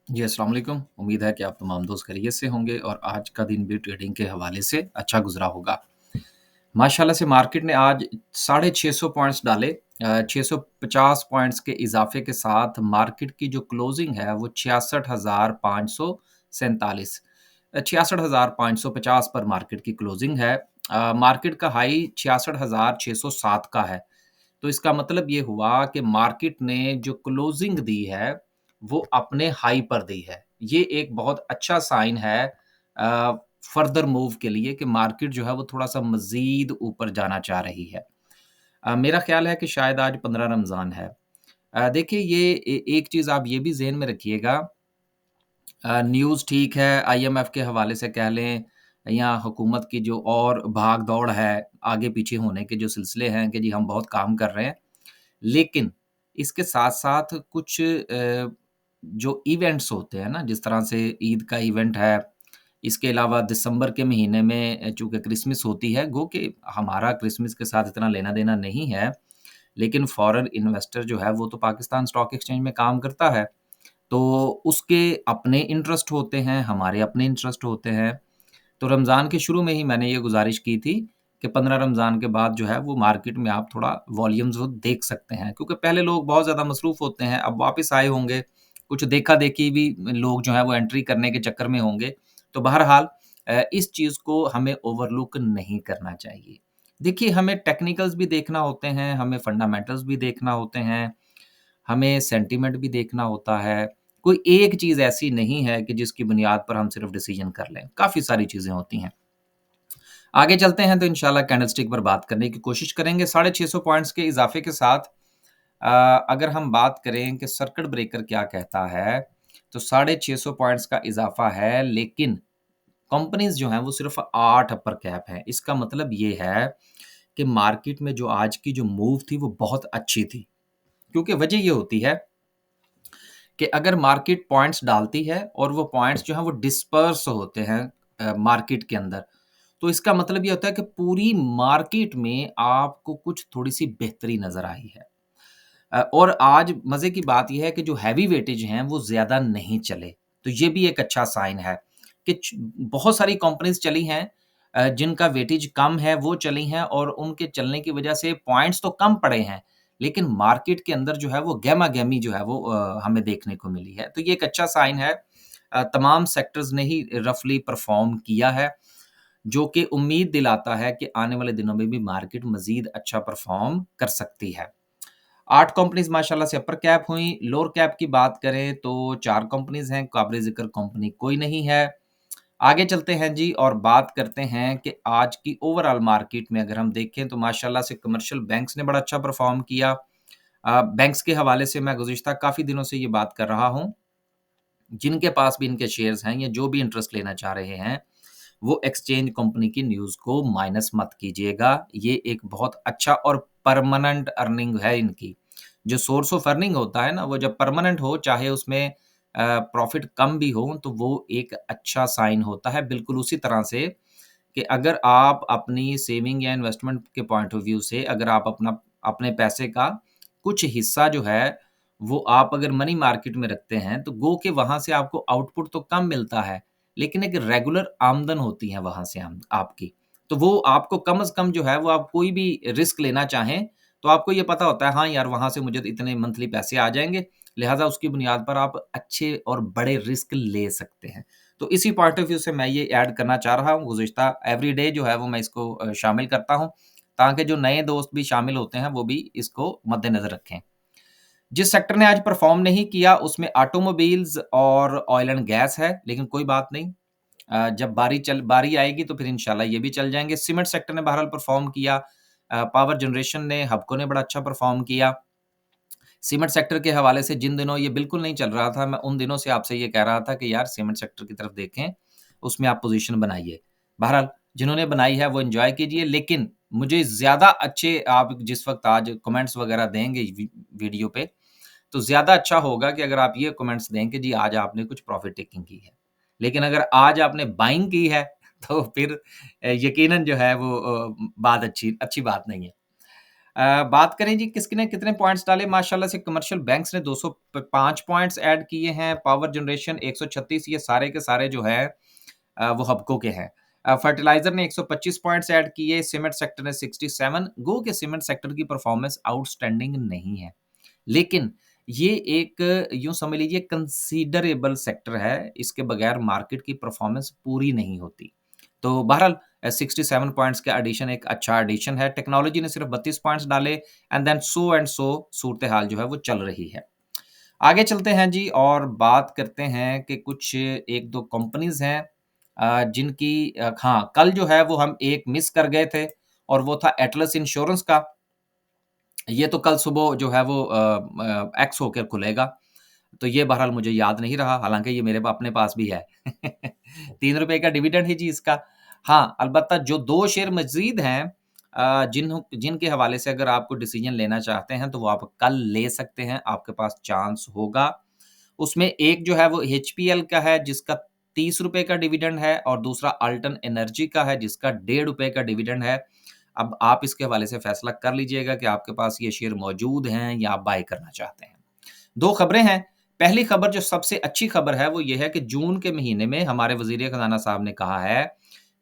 जी, अस्सलाम वालेकुम। उम्मीद है कि आप तमाम दोस्त खैरियत से होंगे और आज का दिन भी ट्रेडिंग के हवाले से अच्छा गुज़रा होगा। माशाल्लाह से मार्केट ने आज 650 पॉइंट्स डाले 650 पॉइंट्स के इज़ाफ़े के साथ मार्केट की जो क्लोज़िंग है वो 66,547 66,550 पर मार्केट की क्लोज़िंग है। मार्केट का हाई 66,607 का है। तो इसका मतलब ये हुआ कि मार्केट ने जो क्लोजिंग दी है, वो अपने हाई पर दी है। ये एक बहुत अच्छा साइन है अ, फर्दर मूव के लिए कि मार्केट जो है वो थोड़ा-सा मज़ीद ऊपर जाना चाह रही है। मेरा ख़्याल है कि शायद आज 15 रमज़ान है। देखिए ये एक चीज़ आप ये भी ज़हन में रखिएगा न्यूज़ ठीक है, आईएमएफ के हवाले से कह लें या हुकूमत की जो और भाग-दौड़ है, आगे-पीछे होने के जो सिलसिले हैं कि जी हम बहुत काम कर रहे हैं। लेकिन इसके साथ-साथ कुछ जो इवेंट्स होते हैं ना, जिस तरह से ईद का इवेंट है, इसके अलावा दिसंबर के महीने में चूँकि क्रिसमस होती है, गो कि हमारा क्रिसमस के साथ इतना लेना-देना नहीं है, लेकिन फ़ॉरेन इन्वेस्टर जो है, वो तो पाकिस्तान स्टॉक एक्सचेंज में काम करता है। तो उसके अपने इंटरेस्ट होते हैं, हमारे अपने इंटरेस्ट होते हैं। तो रमज़ान के शुरू में ही मैंने ये गुज़ारिश की थी कि 15 रमज़ान के बाद जो है वो मार्केट में आप थोड़ा वॉल्यूम्स वो देख सकते हैं। क्योंकि पहले लोग बहुत ज़्यादा मसरूफ़ होते हैं, अब वापस आए होंगे, कुछ देखा-देखी भी लोग जो हैं वो एंट्री करने के चक्कर में होंगे। तो बहरहाल इस चीज़ को हमें ओवरलुक नहीं करना चाहिए। देखिए हमें टेक्निकल्स भी देखना होते हैं, हमें फंडामेंटल्स भी देखना होते हैं, हमें सेंटिमेंट भी देखना होता है। कोई एक चीज़ ऐसी नहीं है कि जिसकी बुनियाद पर हम सिर्फ़ डिसीज़न कर लें, काफ़ी सारी चीज़ें होती हैं। आगे चलते हैं तो इंशाल्लाह कैंडलस्टिक पर बात करने की कोशिश करेंगे। 650 पॉइंट्स के इज़ाफ़े के साथ अ, अगर हम बात करें कि सर्किट ब्रेकर क्या कहता है, तो 650 पॉइंट्स का इज़ाफ़ा है, लेकिन कंपनीज़ जो हैं वो सिर्फ़ 8 अपर कैप हैं। इसका मतलब ये है कि मार्केट में जो आज की जो मूव थी वो बहुत अच्छी थी। क्योंकि वजह ये होती है कि अगर मार्केट पॉइंट्स डालती है और वो पॉइंट्स जो हैं वो डिस्पर्स होते हैं मार्केट के अंदर, तो इसका मतलब ये होता है कि पूरी मार्केट में आपको कुछ थोड़ी-सी बेहतरी नज़र आई है। और आज मज़े की बात ये है कि जो हैवी वेटेज हैं वो ज़्यादा नहीं चले, तो ये भी एक अच्छा साइन है कि बहुत सारी कंपनीज़ चली हैं जिनका वेटेज कम है वो चली हैं और उनके चलने की वज़ह से पॉइंट्स तो कम पड़े हैं, लेकिन मार्केट के अंदर जो है वो गहमा-गहमी जो है वो हमें देखने को मिली है। तो ये एक अच्छा साइन है तमाम सेक्टर्स ने ही रफ़ली परफ़ॉर्म किया है, जो कि उम्मीद दिलाता है कि आने वाले दिनों में भी मार्केट मज़ीद अच्छा परफ़ॉर्म कर सकती है। 8 कंपनीज़ माशाल्लाह से अपर कैप हुईं, लोअर कैप की बात करें तो 4 कंपनीज़ हैं, काबिल-ज़िक्र कंपनी कोई नहीं है। आगे चलते हैं जी और बात करते हैं कि आज की ओवरऑल मार्केट में अगर हम देखें तो माशाल्लाह से कमर्शियल बैंक्स ने बड़ा अच्छा परफ़ॉर्म किया। बैंक्स के हवाले से मैं गुज़िश्ता काफ़ी दिनों से ये बात कर रहा हूँ, जिनके पास भी इनके शेयर्स हैं या जो भी इंटरेस्ट लेना चाह रहे हैं, वो एक्सचेंज कंपनी की न्यूज़ को माइनस मत कीजिएगा। ये एक बहुत अच्छा और परमानेंट अर्निंग है इनकी। जो सोर्स ऑफ अर्निंग होता है ना, वो जब परमानेंट हो, चाहे उसमें प्रॉफ़िट कम भी हो, तो वो एक अच्छा साइन होता है। बिल्कुल उसी तरह से कि अगर आप अपनी सेविंग या इन्वेस्टमेंट के पॉइंट ऑफ व्यू से अगर आप अपने पैसे का कुछ हिस्सा जो है, वो आप अगर मनी मार्केट में रखते हैं, तो गो के वहाँ से आपको आउटपुट तो कम मिलता है, लेकिन एक रेगुलर आमदन होती है वहाँ से आम आपकी। तो वो आपको कम से कम जो है, वो आप कोई भी रिस्क लेना चाहें, तो आपको ये पता होता है, हाँ यार, वहाँ से मुझे तो इतने मंथली पैसे आ जाएँगे, लिहाज़ा उसकी बुनियाद पर आप अच्छे और बड़े रिस्क ले सकते हैं। तो इसी पॉइंट ऑफ व्यू से मैं ये ऐड करना चाह रहा हूँ, गुज़िश्ता एवरीडे जो है वो मैं इसको शामिल करता हूँ, ताकि जो नए दोस्त भी शामिल होते हैं, वो भी इसको मद्देनज़र रखें। जिस सेक्टर ने आज परफ़ॉर्म नहीं किया, उसमें ऑटोमोबाइल्स और ऑयल एंड गैस है, लेकिन कोई बात नहीं जब बारी आएगी तो फिर इंशाल्लाह ये भी चल जाएँगे। सीमेंट सेक्टर ने बहरहाल परफ़ॉर्म किया पावर जनरेशन ने, हबको ने बड़ा अच्छा परफ़ॉर्म किया। सीमेंट सेक्टर के हवाले से जिन दिनों ये बिल्कुल नहीं चल रहा था, मैं उन दिनों से आपसे ये कह रहा था कि यार सीमेंट सेक्टर की तरफ देखें, उसमें आप पोज़ीशन बनाइए। बहरहाल जिन्होंने बनाई है वो एन्जॉय कीजिए, लेकिन मुझे ज़्यादा अच्छे आप जिस वक़्त आज कमेंट्स वग़ैरह देंगे वीडियो पे, तो ज़्यादा अच्छा होगा कि अगर आप ये कमेंट्स दें कि जी आज आपने कुछ प्रॉफ़िट टेकिंग की है। लेकिन अगर आज आपने बाइंग की है, तो फिर यकीनन जो है वो बात अच्छी अच्छी बात नहीं है। बात करें जी किसने कितने पॉइंट्स डाले माशाल्लाह से कमर्शियल बैंक्स ने 205 पॉइंट्स ऐड किए हैं, पावर जनरेशन 136 ये सारे के सारे जो है वो हबको के हैं। फर्टिलाइज़र ने 125 पॉइंट्स ऐड किए, सीमेंट सेक्टर ने 67 गो के सीमेंट सेक्टर की परफॉर्मेंस आउटस्टैंडिंग नहीं है। लेकिन ये एक यूँ समझ लीजिए कंसीडरेबल सेक्टर है, इसके बगैर मार्केट की परफॉर्मेंस पूरी नहीं होती। तो बहरहाल 67 पॉइंट्स का एडिशन एक अच्छा एडिशन है। टेक्नोलॉजी ने सिर्फ 32 पॉइंट्स डाले एंड सो सूरत-ए-हाल जो है वो चल रही है। आगे चलते हैं जी और बात करते हैं कि कुछ 1-2 कंपनीज़ हैं जिनकी हाँ, कल जो है वो हम एक मिस कर गए थे और वो था एटलस इंश्योरेंस का। ये तो कल सुबह जो है वो एक्स होकर खुलेगा। तो ये बहरहाल मुझे याद नहीं रहा, हालाँकि ये मेरे अपने पास भी है। ₹3 का डिविडेंड है जी इसका। हाँ, अलबत्ता जो 2 शेयर मज़ीद हैं जिनके हवाले से अगर आपको डिसीज़न लेना चाहते हैं, तो वो आप कल ले सकते हैं, आपके पास चांस होगा। उसमें एक जो है वो एचपीएल का है जिसका ₹30 का डिविडेंड है और दूसरा अल्टन एनर्जी का है जिसका ₹1.5 का डिविडेंड है। अब आप इसके हवाले से फैसला कर लीजिएगा कि आपके पास ये शेयर मौजूद हैं या आप बाय करना चाहते हैं। 2 खबरें हैं। पहली खबर जो सबसे अच्छी खबर है वो ये है कि जून के महीने में हमारे वज़ीर ख़ज़ाना साहब ने कहा है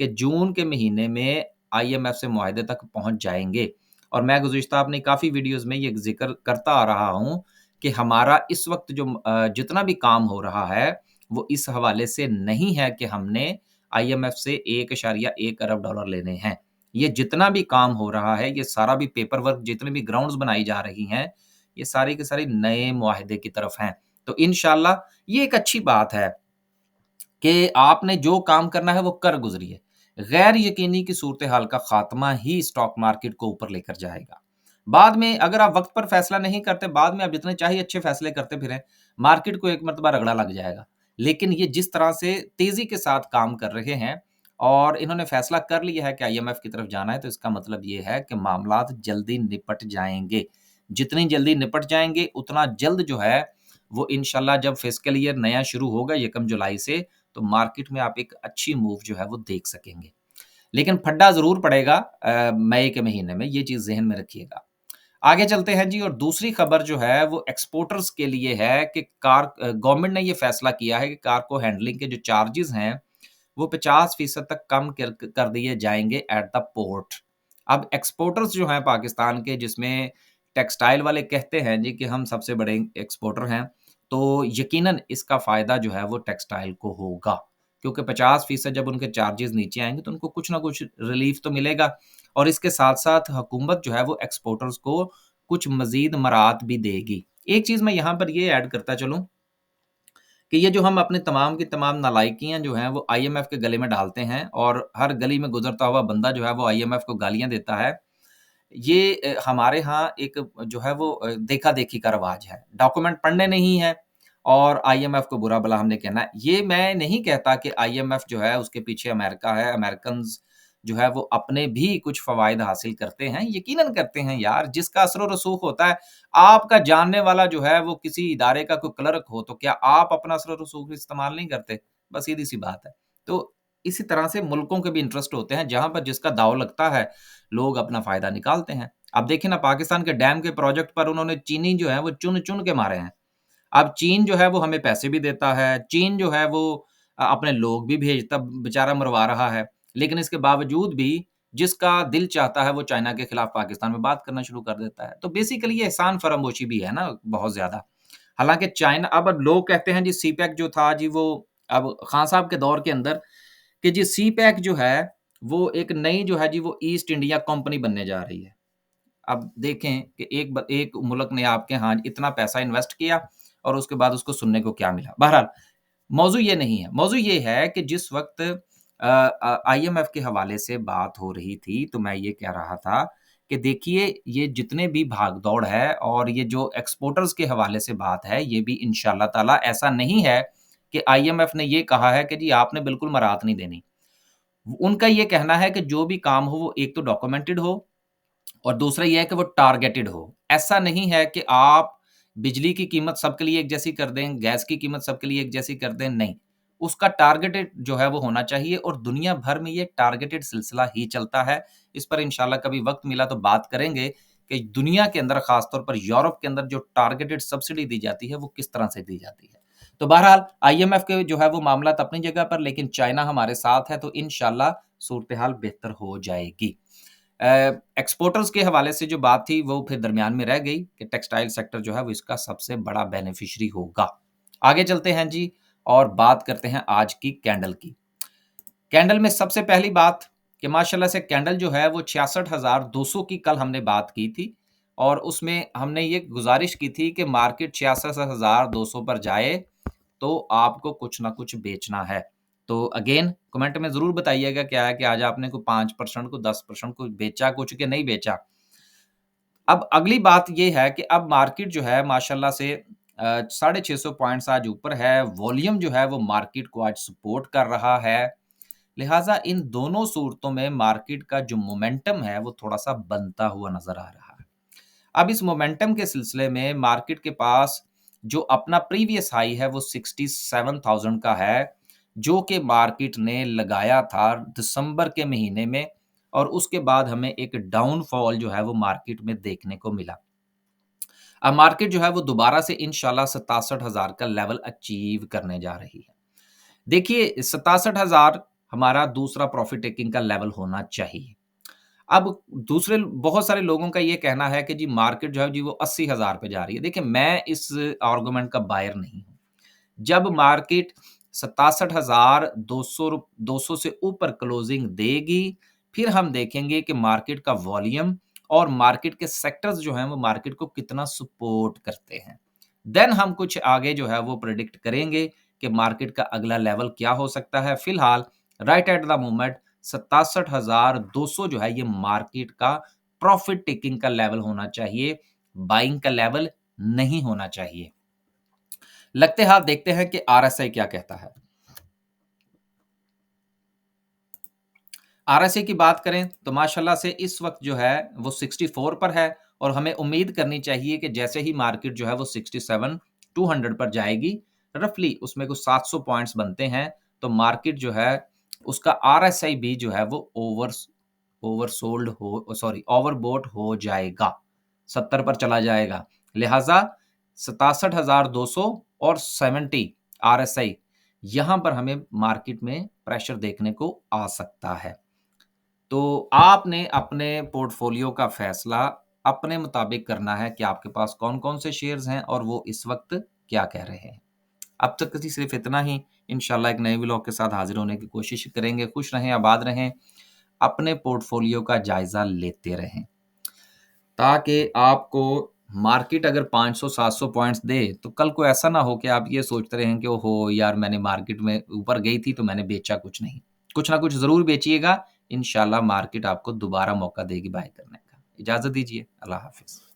कि जून के महीने में आईएमएफ से मुआहदे तक पहुँच जाएँगे और मैं गुज़िश्ता अपनी काफ़ी वीडियोज़ में ये ज़िक्र करता आ रहा हूँ कि हमारा इस वक़्त जो जितना भी काम हो रहा है, वो इस हवाले से नहीं है कि हमने आईएमएफ से 1.1 अरब डॉलर लेने हैं। ये जितना भी काम हो रहा है, ये सारा भी पेपर वर्क जितनी भी ग्राउंड्स बनाई जा रही हैं, ये सारी की सारी नए मुआहदे की तरफ हैं। तो इंशाअल्लाह ये एक अच्छी बात है कि आपने जो काम करना है वो कर गुज़रिए। गैर यकीनी की सूरत-ए-हाल का ख़ात्मा ही स्टॉक मार्केट को ऊपर लेकर जाएगा। बाद में अगर आप वक़्त पर फ़ैसला नहीं करते, बाद में आप जितने चाहिए अच्छे फ़ैसले करते फिरें, मार्केट को एक मर्तबा रगड़ा लग जाएगा। लेकिन ये जिस तरह से तेज़ी के साथ काम कर रहे हैं और इन्होंने फ़ैसला कर लिया है कि आईएमएफ की तरफ जाना है, तो इसका मतलब ये है कि मामलात जल्दी निपट जाएँगे। जितनी जल्दी निपट जाएँगे, उतना जल्द जो है, वो इंशाअल्लाह जब फ़िस्कल ईयर नया शुरू होगा 1 जुलाई से, तो मार्केट में आप एक अच्छी मूव जो है वो देख सकेंगे। लेकिन फड्डा ज़रूर पड़ेगा मई के महीने में, ये चीज़ ज़हन में रखिएगा। आगे चलते हैं जी और दूसरी खबर जो है वो एक्सपोर्टर्स के लिए है कि गवर्नमेंट ने ये फैसला किया है कि कार्गो हैंडलिंग के जो चार्जेज़ हैं, वो 50% तक कम कर दिए जाएँगे एट द पोर्ट। अब एक्सपोर्टर्स जो हैं पाकिस्तान के जिसमें टेक्सटाइल वाले कहते हैं जी कि हम सबसे बड़े एक्सपोर्टर हैं, तो यकीनन इसका फ़ायदा जो है वो टेक्सटाइल को होगा। क्योंकि 50% जब उनके चार्जेज़ नीचे आएँगे तो उनको कुछ न कुछ रिलीफ़ तो मिलेगा और इसके साथ-साथ हुकूमत जो है वो एक्सपोर्टर्स को कुछ मज़ीद मराहत भी देगी। एक चीज़ मैं यहाँ पर ये ऐड करता चलूँ कि ये जो हम अपने तमाम की तमाम नालायकियाँ जो हैं वो आईएमएफ के गले में डालते हैं और हर गली में गुज़रता हुआ बंदा जो है वो आईएमएफ को गालियाँ देता है। ये हमारे यहाँ एक जो है वो देखा-देखी का रवाज है। डॉक्यूमेंट पढ़ने नहीं है और आईएमएफ को बुरा-भला हमने कहना है। ये मैं नहीं कहता कि आईएमएफ जो है उसके पीछे अमेरिका है, अमेरिकन्स जो है वो अपने भी कुछ फ़वाइद हासिल करते हैं, यकीनन करते हैं यार, जिसका असर-ओ-रसूख होता है। आपका जानने वाला जो है वो किसी इदारे का कोई क्लर्क हो, तो क्या आप अपना असर-ओ-रसूख इस्तेमाल नहीं करते? बस सीधी-सी बात है। तो इसी तरह से मुल्कों के भी इंटरेस्ट होते हैं, जहाँ पर जिसका दाँव लगता है, लोग अपना फ़ायदा निकालते हैं। अब देखिए ना पाकिस्तान के डैम के प्रोजेक्ट पर उन्होंने चीनी जो है वो चुन-चुन के मारे हैं। अब चीन जो है वो हमें पैसे भी देता है, चीन जो है वो अपने लोग भी भेजता बेचारा मरवा रहा है। लेकिन इसके बावजूद भी जिसका दिल चाहता है वो चाइना के खिलाफ पाकिस्तान में बात करना शुरू कर देता है। तो बेसिकली ये एहसान फरामोशी भी है ना बहुत ज़्यादा। हालाँकि चाइना अब लोग कहते हैं जी सीपेक जो था जी वो अब खान साहब के दौर के अंदर कि जी सीपेक जो है वो एक नई जो है जी वो ईस्ट इंडिया कंपनी बनने जा रही है। अब देखें कि एक मुल्क ने आपके यहाँ इतना पैसा इन्वेस्ट किया और उसके बाद उसको सुनने को क्या मिला। बहरहाल मौज़ू ये नहीं है, मौज़ू ये है कि जिस वक़्त आईएमएफ के हवाले से बात हो रही थी, तो मैं ये कह रहा था कि देखिए ये जितने भी भाग-दौड़ है और ये जो एक्सपोर्टर्स के हवाले से बात है, ये भी इंशाअल्लाह ताला ऐसा नहीं है कि आईएमएफ ने ये कहा है कि जी आपने बिल्कुल मराहत नहीं देनी। उनका ये कहना है कि जो भी काम हो वो एक तो डॉक्यूमेंटेड हो और दूसरा ये है कि वो टारगेटेड हो। ऐसा नहीं है कि आप बिजली की कीमत सबके लिए एक जैसी कर दें, गैस की कीमत सबके लिए एक जैसी कर दें, नहीं। उसका टारगेटेड जो है वो होना चाहिए और दुनिया भर में ये टारगेटेड सिलसिला ही चलता है। इस पर इंशाअल्लाह कभी वक़्त मिला तो बात करेंगे कि दुनिया के अंदर ख़ास तौर पर यूरोप के अंदर जो टारगेटेड सब्सिडी दी जाती है, वो किस तरह से दी जाती है। तो बहरहाल आईएमएफ के जो है वो मामलात अपनी जगह पर, लेकिन चाइना हमारे साथ है, तो इंशाल्लाह सूरत-ए-हाल बेहतर हो जाएगी। अ, एक्सपोर्टर्स के हवाले से जो बात थी वो फिर दरमियान में रह गई कि टेक्सटाइल सेक्टर जो है वो इसका सबसे बड़ा बेनिफिशियरी होगा। आगे चलते हैं जी और बात करते हैं आज की कैंडल की। कैंडल में सबसे पहली बात कि माशाल्लाह से कैंडल जो है वो 66,200 की कल हमने बात की थी और उसमें हमने ये गुज़ारिश की थी कि मार्केट 66,200 पर जाए तो आपको कुछ ना कुछ बेचना है। तो अगेन कमेंट में ज़रूर बताइएगा क्या है कि आज आपने को 5% को 10% को बेचा कुछ कि नहीं बेचा। अब अगली बात ये है कि अब मार्केट जो है माशाल्लाह से 650 पॉइंट्स आज ऊपर है, वॉल्यूम जो है वो मार्केट को आज सपोर्ट कर रहा है। लिहाज़ा इन दोनों सूरतों में मार्केट का जो मोमेंटम है वो थोड़ा-सा बनता हुआ नज़र आ रहा है। अब इस मोमेंटम के सिलसिले में मार्केट के पास जो अपना प्रीवियस हाई है वो 67,000 का है, जो कि मार्केट ने लगाया था दिसंबर के महीने में और उसके बाद हमें एक डाउनफॉल जो है वो मार्केट में देखने को मिला। अब मार्केट जो है वो दोबारा से इंशाल्लाह 67,000 का लेवल अचीव करने जा रही है। देखिए 67,000 हमारा दूसरा प्रॉफिट टेकिंग का लेवल होना चाहिए। अब दूसरे बहुत सारे लोगों का ये कहना है कि जी मार्केट जो है जी वो 80,000 पे जा रही है। देखिए मैं इस आर्गुमेंट का बायर नहीं हूँ। जब मार्केट 67,200 200 से ऊपर क्लोजिंग देगी, फिर हम देखेंगे कि मार्केट का वॉल्यूम और मार्केट के सेक्टर्स जो हैं वो मार्केट को कितना सपोर्ट करते हैं। देन हम कुछ आगे जो है वो प्रेडिक्ट करेंगे कि मार्केट का अगला लेवल क्या हो सकता है। फिलहाल राइट एट द मोमेंट 67,200 जो है ये मार्केट का प्रॉफिट टेकिंग का लेवल होना चाहिए, बाइंग का लेवल नहीं होना चाहिए। लगते हाथ देखते हैं कि आरएसआई क्या कहता है। आरएसआई की बात करें तो माशाल्लाह से इस वक्त जो है वो 64 पर है और हमें उम्मीद करनी चाहिए कि जैसे ही मार्केट जो है वो 67 200 पर जाएगी, रफली उसमें कुछ 700 पॉइंट्स बनते हैं, तो मार्केट जो है उसका आरएसआई भी जो है वो ओवरसोल्ड हो सॉरी ओवरबोट हो जाएगा, 70 पर चला जाएगा। लिहाजा 67,200 और 70 आरएसआई यहां पर हमें मार्केट में प्रेशर देखने को आ सकता है। तो आपने अपने पोर्टफोलियो का फैसला अपने मुताबिक करना है कि आपके पास कौन-कौन से शेयर्स हैं और वो इस वक्त क्या कह रहे हैं। अब तक की सिर्फ इतना ही। इंशाल्लाह एक नए व्लॉग के साथ हाजिर होने की कोशिश करेंगे। खुश रहें, आबाद रहें, अपने पोर्टफोलियो का जायजा लेते रहें, ताकि आपको मार्केट अगर 500-700 पॉइंट्स दे, तो कल को ऐसा ना हो कि आप ये सोचते रहें कि ओहो! यार मैंने मार्केट में ऊपर गई थी तो मैंने बेचा कुछ नहीं। कुछ ना कुछ ज़रूर बेचिएगा, इंशाल्लाह मार्केट आपको दोबारा मौका देगी बाय करने का। इजाज़त दीजिए, अल्लाह हाफ़िज़।